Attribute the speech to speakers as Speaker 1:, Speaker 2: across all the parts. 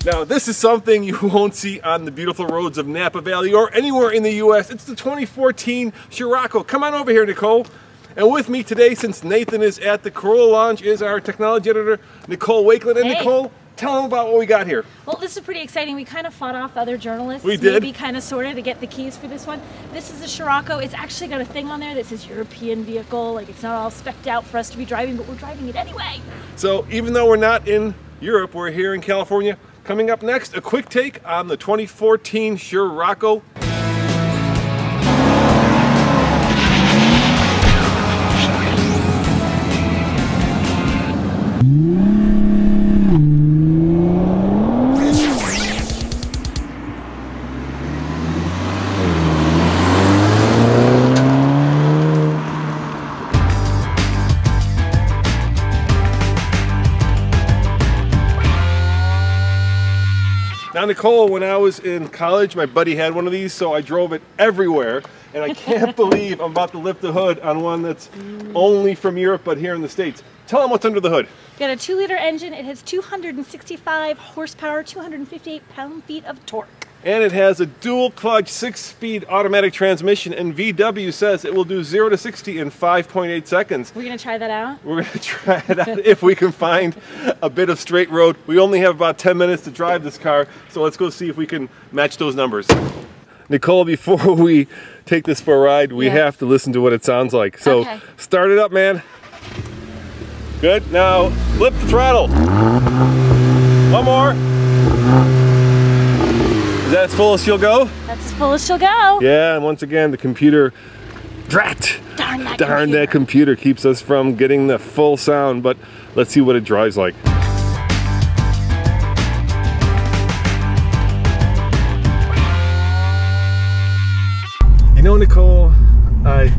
Speaker 1: Now, this is something you won't see on the beautiful roads of Napa Valley or anywhere in the U.S. It's the 2014 Scirocco. Come on over here, Nicole. And with me today, since Nathan is at the Corolla launch, is our technology editor, Nicole Wakeland. And Nicole, tell them about what we got here.
Speaker 2: Well, this is pretty exciting. We kind of fought off other journalists.
Speaker 1: We did.
Speaker 2: Maybe kind of sort of to get the keys for this one. This is the Scirocco. It's actually got a thing on there that says European vehicle. Like, it's not all spec'd out for us to be driving, but we're driving it anyway.
Speaker 1: So even though we're not in Europe, we're here in California. Coming up next, a quick take on the 2014 Scirocco. Now, Nicole, when I was in college, my buddy had one of these, so I drove it everywhere. And I can't believe I'm about to lift the hood on one that's only from Europe, but here in the States. Tell them what's under the hood.
Speaker 2: We've got a 2-liter engine. It has 265 horsepower, 258 pound-feet of torque.
Speaker 1: And it has a dual clutch 6-speed automatic transmission, and VW says it will do 0 to 60 in 5.8 seconds.
Speaker 2: We're going to try that out?
Speaker 1: We're going to try it out if we can find a bit of straight road. We only have about 10 minutes to drive this car, so let's go see if we can match those numbers. Nicole, before we take this for a ride, we have to listen to what it sounds like. So start it up, man. Good. Now flip the throttle. One more. Is that as full as she'll go?
Speaker 2: That's as full as she'll go.
Speaker 1: Yeah, and once again, the computer, darn that computer keeps us from getting the full sound, but let's see what it drives like. You know, Nicole, I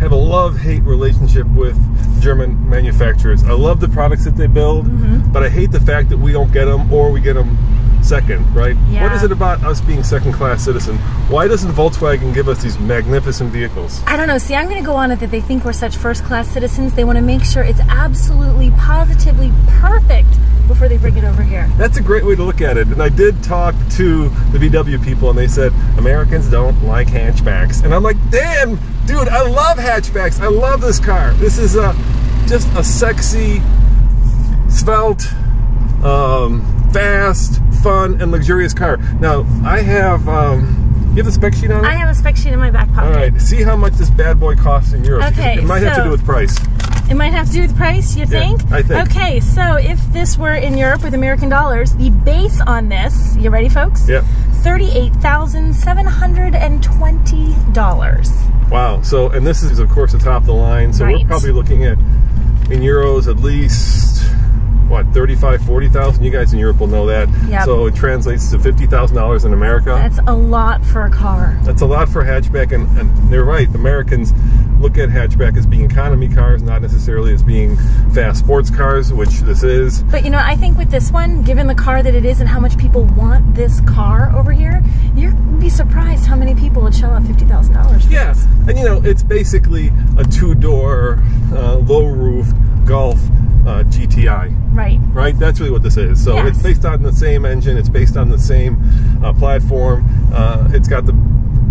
Speaker 1: have a love-hate relationship with German manufacturers. I love the products that they build, but I hate the fact that we don't get them, or we get them second, right? Yeah. What is it about us being second-class citizen? Why doesn't Volkswagen give us these magnificent vehicles?
Speaker 2: I don't know. See, I'm going to go on it that they think we're such first-class citizens. They want to make sure it's absolutely, positively perfect before they bring it over here.
Speaker 1: That's a great way to look at it. And I did talk to the VW people, and they said Americans don't like hatchbacks. And I'm like, damn, dude, I love hatchbacks. I love this car. This is just a sexy, svelte, fast, fun, and luxurious car. Now, I have, you have the spec sheet on it?
Speaker 2: I have a spec sheet in my back pocket.
Speaker 1: All right, see how much this bad boy costs in Europe.
Speaker 2: Okay,
Speaker 1: it might have to do with price.
Speaker 2: It might have to do with price, you think?
Speaker 1: I think.
Speaker 2: Okay, so if this were in Europe with American dollars, the base on this, you ready, folks?
Speaker 1: Yep.
Speaker 2: $38,720.
Speaker 1: Wow, so, and this is, of course, the top of the line, so we're probably looking at, in euros, at least, what, 35, 40,000? You guys in Europe will know that. Yep. So it translates to $50,000 in America.
Speaker 2: That's a lot for a car.
Speaker 1: That's a lot for a hatchback, and they're right. Americans look at hatchback as being economy cars, not necessarily as being fast sports cars, which this is.
Speaker 2: But you know, I think with this one, given the car that it is and how much people want this car over here, you'd be surprised how many people would shell out $50,000 for this.
Speaker 1: And you know, it's basically a 2-door, low-roof Golf GTI. Right? That's really what this is. So it's based on the same engine. It's based on the same platform. It's got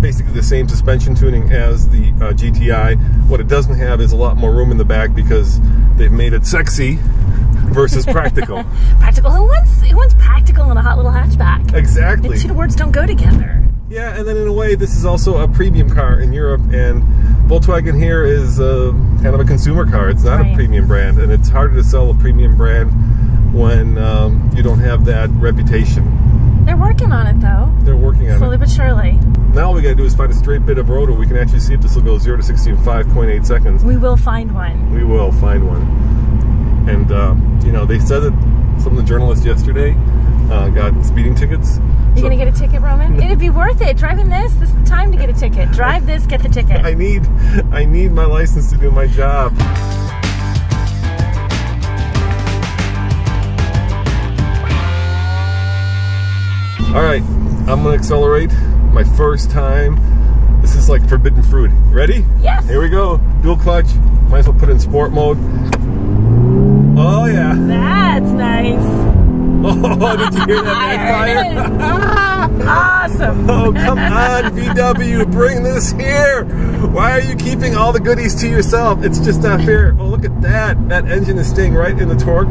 Speaker 1: basically the same suspension tuning as the GTI. What it doesn't have is a lot more room in the back because they've made it sexy versus practical.
Speaker 2: Practical? Who wants practical in a hot little hatchback?
Speaker 1: Exactly.
Speaker 2: The two words don't go together.
Speaker 1: Yeah, and then in a way, this is also a premium car in Europe, and Volkswagen here is kind of a consumer car. It's not a premium brand, and it's harder to sell a premium brand when you don't have that reputation.
Speaker 2: They're working on it, though.
Speaker 1: They're working on it.
Speaker 2: Slowly but surely.
Speaker 1: Now all we gotta do is find a straight bit of road where we can actually see if this will go 0 to 60 in 5.8 seconds.
Speaker 2: We will find one.
Speaker 1: We will find one. And, you know, they said that some of the journalists yesterday got speeding tickets.
Speaker 2: You're gonna get a ticket, Roman? It'd be worth it. Driving this is the time to get a ticket. Drive this, get the ticket.
Speaker 1: I need my license to do my job. All right, I'm gonna accelerate. My first time. This is like forbidden fruit. Ready?
Speaker 2: Yes.
Speaker 1: Here we go. Dual clutch. Might as well put it in sport mode. Oh yeah.
Speaker 2: That's nice.
Speaker 1: Oh, Oh, did you hear that backfire?
Speaker 2: Awesome.
Speaker 1: Oh, come on, VW, bring this here. Why are you keeping all the goodies to yourself? It's just not fair. Oh, look at that. That engine is staying right in the torque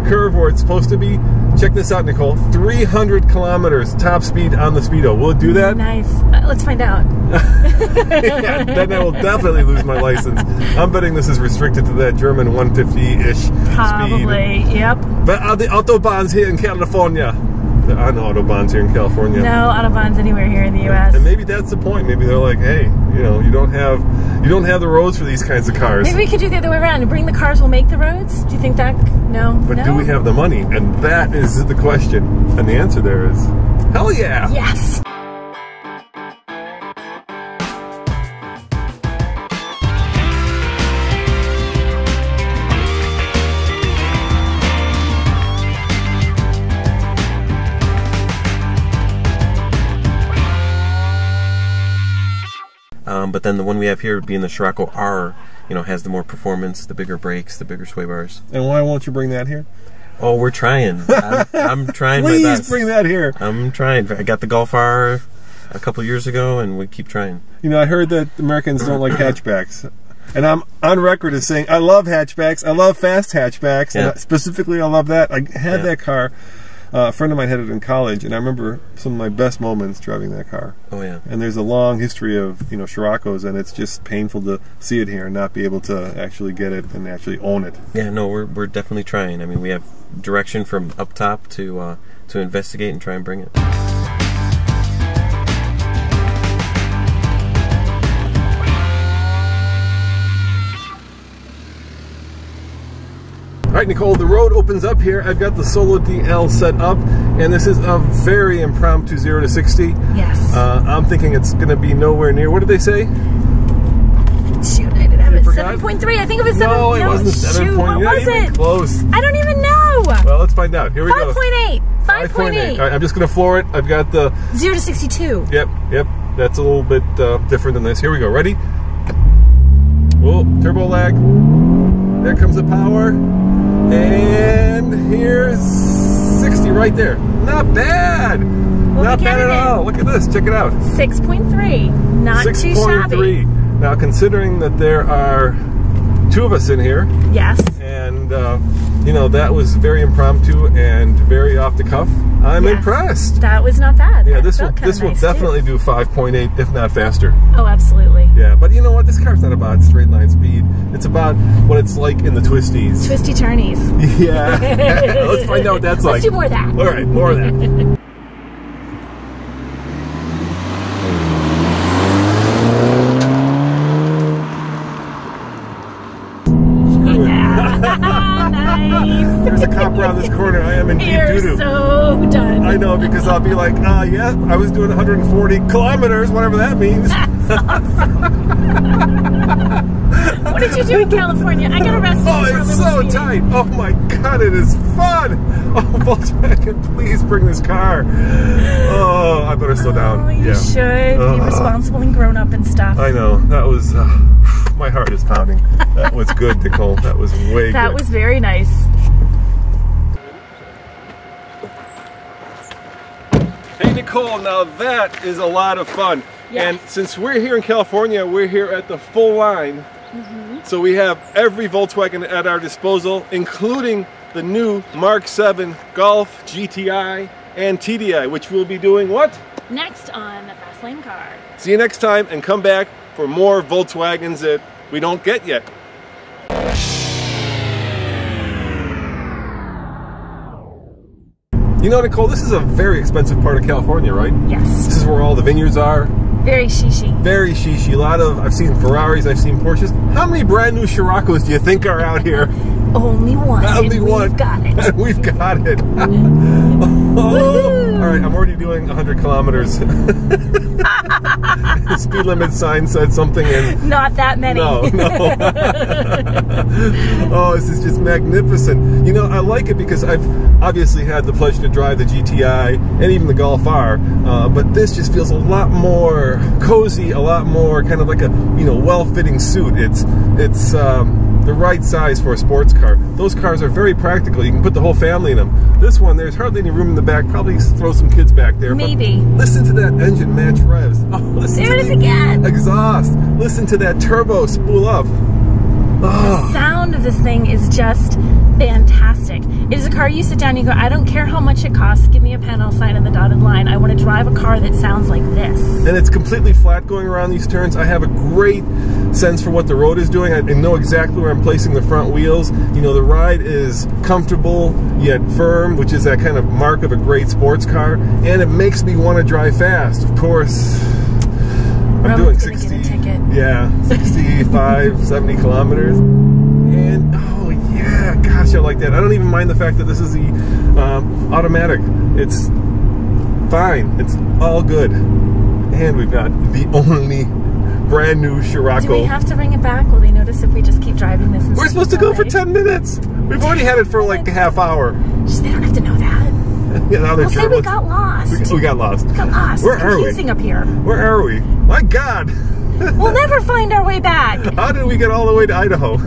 Speaker 1: curve where it's supposed to be. Check this out, Nicole. 300 kilometers top speed on the Speedo. Will it do that?
Speaker 2: Nice. Let's find out.
Speaker 1: Yeah, then I will definitely lose my license. I'm betting this is restricted to that German 150-ish speed.
Speaker 2: Probably, yep.
Speaker 1: But are the Autobahns here in California? There are no Autobahns here in California.
Speaker 2: No Autobahns anywhere here in the U.S.
Speaker 1: And maybe that's the point. Maybe they're like, hey, you know, you don't have the roads for these kinds of cars.
Speaker 2: Maybe we could do the other way around and bring the cars will make the roads. Do you think that? No.
Speaker 1: But
Speaker 2: no?
Speaker 1: do we have the money? And that is the question. And the answer there is, hell yeah.
Speaker 2: Yes.
Speaker 3: But then the one we have here, being the Scirocco R, you know, has the more performance, the bigger brakes, the bigger sway bars.
Speaker 1: And why won't you bring that here?
Speaker 3: Oh, we're trying. I'm trying my best.
Speaker 1: Please bring that here.
Speaker 3: I'm trying. I got the Golf R a couple years ago, and we keep trying.
Speaker 1: You know, I heard that Americans don't like hatchbacks. And I'm on record as saying, I love hatchbacks. I love fast hatchbacks.
Speaker 3: Yeah.
Speaker 1: And specifically, I love that. I had that car. A friend of mine had it in college, and I remember some of my best moments driving that car.
Speaker 3: Oh, yeah.
Speaker 1: And there's a long history of, you know, Sciroccos, and it's just painful to see it here and not be able to actually get it and actually own it.
Speaker 3: Yeah, no, we're definitely trying. I mean, we have direction from up top to investigate and try and bring it.
Speaker 1: All right, Nicole, the road opens up here. I've got the Solo DL set up, and this is a very impromptu 0 to 60.
Speaker 2: Yes.
Speaker 1: I'm thinking it's going to be nowhere near. What did they say?
Speaker 2: Shoot, I didn't have it. 7.3. I think it was 7.
Speaker 1: No, it wasn't 7.
Speaker 2: What was it?
Speaker 1: Close.
Speaker 2: I don't even know.
Speaker 1: Well, let's find out. Here we go.
Speaker 2: 5.8. 5.8.
Speaker 1: All right, I'm just going to floor it. I've got the
Speaker 2: 0 to 62.
Speaker 1: Yep. That's a little bit different than this. Here we go. Ready? Whoa, turbo lag. There comes the power. And here's 60 right there. Not bad.
Speaker 2: Well,
Speaker 1: not bad at all. Look at this. Check it out.
Speaker 2: 6.3. Not too shabby.
Speaker 1: 6.3. Now, considering that there are 2 of us in here.
Speaker 2: Yes.
Speaker 1: And, you know, that was very impromptu and very off the cuff. I'm impressed.
Speaker 2: That was not bad.
Speaker 1: Yeah,
Speaker 2: that
Speaker 1: this will
Speaker 2: nice
Speaker 1: definitely do 5.8, if not faster.
Speaker 2: Oh, absolutely.
Speaker 1: Yeah, but you know what? This car's not about straight line speed. It's about what it's like in the twisties.
Speaker 2: Twisty turnies.
Speaker 1: Yeah. Let's find out what that's like.
Speaker 2: Let's do more of that.
Speaker 1: All right, more of that.
Speaker 2: Nice.
Speaker 1: There's a cop around this corner. I am in deep
Speaker 2: You're
Speaker 1: doo-doo.
Speaker 2: so done.
Speaker 1: I know, because I'll be like, yeah, I was doing 140 kilometers, whatever that means.
Speaker 2: What did you do in California? I got arrested.
Speaker 1: Oh, it's so tight. Oh my God, it is fun. Oh, Volkswagen, please bring this car. Oh, I better slow down.
Speaker 2: Oh, you should be responsible and grown up and stuff.
Speaker 1: I know. That was, my heart is pounding. That was good, Nicole. That was way good.
Speaker 2: That was very nice.
Speaker 1: Hey, Nicole, now that is a lot of fun. Yes. And since we're here in California, we're here at the full line. So we have every Volkswagen at our disposal, including the new Mark 7 Golf, GTI, and TDI, which we'll be doing what?
Speaker 2: Next on the Fast Lane Car. See
Speaker 1: you next time, and come back for more Volkswagens that we don't get yet. You know, Nicole, this is a very expensive part of California, right?
Speaker 2: Yes.
Speaker 1: This is where all the vineyards are.
Speaker 2: Very shishi.
Speaker 1: Very shishi. A lot of, I've seen Ferraris, I've seen Porsches. How many brand new Sciroccos do you think are out here?
Speaker 2: Only one.
Speaker 1: Only one.
Speaker 2: We've got it.
Speaker 1: We've got it. All right, I'm already doing 100 kilometers. Speed limit sign said something in...
Speaker 2: Not that many.
Speaker 1: No. Oh, this is just magnificent. You know, I like it because I've obviously had the pleasure to drive the GTI and even the Golf R, but this just feels a lot more cozy, a lot more kind of like a, you know, well-fitting suit. It's the right size for a sports car. Those cars are very practical. You can put the whole family in them. This one, there's hardly any room in the back. Probably throw some kids back there.
Speaker 2: Maybe.
Speaker 1: Listen to that engine match revs. Oh, listen
Speaker 2: there
Speaker 1: to
Speaker 2: it is again.
Speaker 1: Exhaust. Listen to that turbo spool up.
Speaker 2: The sound of this thing is just fantastic. It is a car you sit down and you go, I don't care how much it costs, give me a pen, I'll sign in the dotted line. I want to drive a car that sounds like this.
Speaker 1: And it's completely flat going around these turns. I have a great sense for what the road is doing. I know exactly where I'm placing the front wheels. You know, the ride is comfortable yet firm, which is that kind of mark of a great sports car. And it makes me want to drive fast. Of course, I'm doing 60. Yeah, 65, 70 kilometers. And, oh yeah, gosh, I like that. I don't even mind the fact that this is the automatic. It's fine. It's all good. And we've got the only brand new Scirocco.
Speaker 2: Do we have to bring it back? Will they notice if we just keep driving this?
Speaker 1: We're supposed to go for 10 minutes. We've already had it for like a half hour.
Speaker 2: Just, they don't have to know that.
Speaker 1: Yeah, now
Speaker 2: we'll say we got lost.
Speaker 1: We got lost.
Speaker 2: We got lost.
Speaker 1: Where are we?
Speaker 2: Up here.
Speaker 1: Where are we? My God.
Speaker 2: We'll never find our way back.
Speaker 1: How did we get all the way to Idaho?